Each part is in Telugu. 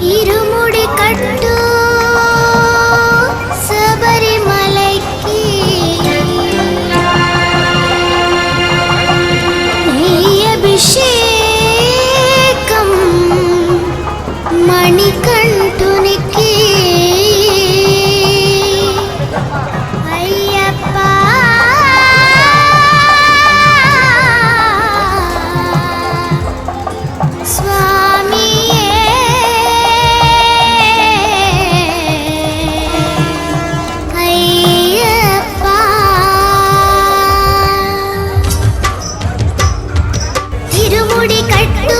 ఇరుముడి కట్టు శబరిమలైకి నెయ్యభిషేకం మణికంఠునికి అయ్యప్ప స్వామియే అయ్యప్ప ఇరుముడి కట్టు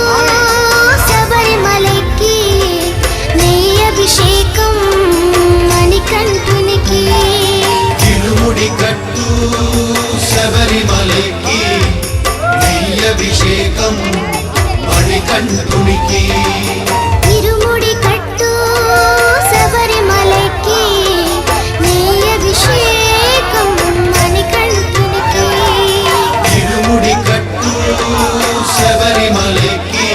శబరిమలైకి నెయ్యభిషేకం మణికంఠునికి ఇరుముడి కట్టు శబరిమలైకి నెయ్యభిషేకం మణికంఠునికి ఇరుముడి కట్టు శబరిమలైకి నెయ్యభిషేకం మణికంఠునికి ఇరుముడి కట్టు శబరిమలైకి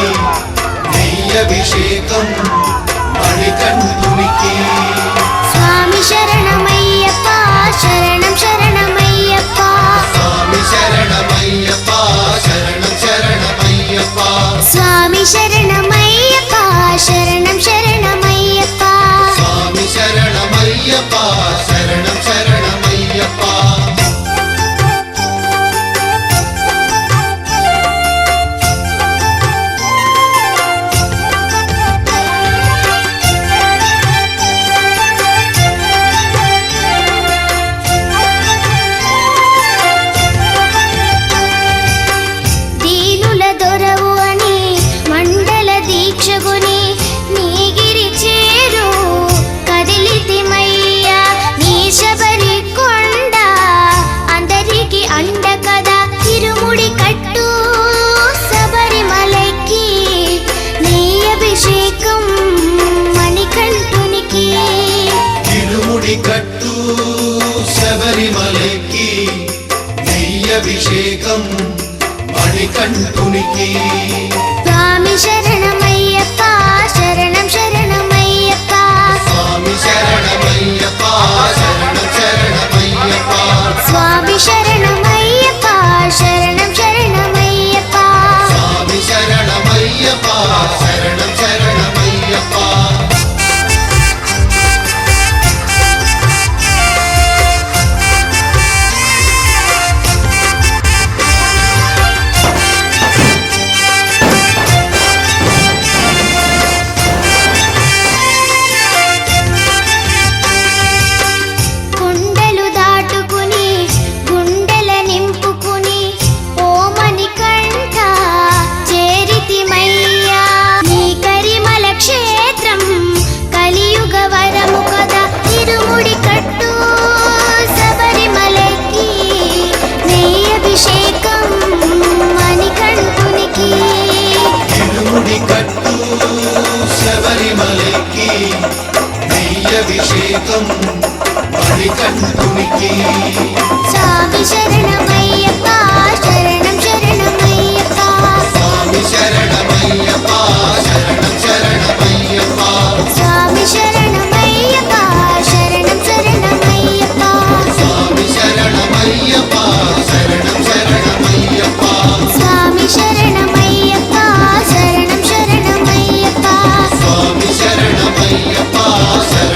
నెయ్యభిషేకం మణికంఠునికి స్వామి శరణమయ్యప్ప శరణం శరణమయ్యప్ప స్వామి శరణమయ్యప్ప శరణం శరణమయ్యప్ప స్వామి శరణమయ్యప్ప శరణం శరణమయ్యప్ప స్వామి శరణమయ్యప్ప శరణం శరణమయ్యప్ప దీనుల దొరవు అని మండల దీక్షగుని నీగిరి చేరు కదిలితిమయ్యా నీ శబరి కొండ అందరికి అండ కదా ఇరుముడి కట్టు శబరిమలైకి నెయ్యభిషేకం మణికంఠునికి ఇరుముడి కట్టు శబరిమలైకి నెయ్యభిషేకం మణికంఠునికి స్వామి శరణమయ్యప్ప శరణం శరణమయ్యప్ప స్వామి శరణమయ్యప్ప శరణం శరణమయ్యప్ప స్వామి శరణమయ్యప్ప శరణం శరణమయ్యప్ప స్వామి శరణమయ్యప్ప శరణం శరణమయ్యప్ప కొండలు దాటుకుని గుండెల నింపుకుని ఓ మణికంఠ చేరితిమయ్యా నీ కరిమల క్షేత్రం కలియుగ వరము కదా ఇరుముడి కట్టు శబరిమలైకి నెయ్యభిషేకం మణికంఠునికి ఇరుముడి కట్టు శబరిమలైకి నెయ్యభిషేకం మణికంఠునికి స్వామి శరణమయ్యప్ప శరణం శరణమయ్యప్ప స్వామి శరణమయ్యప్ప శరణం శరణమయ్యప్ప స్వామి శరణమయ్యప్ప శరణం శరణమయ్యప్ప స్వామి శరణమయ్యప్ప శరణం శరణమయ్యప్ప స్వామి శరణమయ్యప్ప శరణం శరణమయ్యప్ప స్వామి శరణమయ్యప్ప శరణం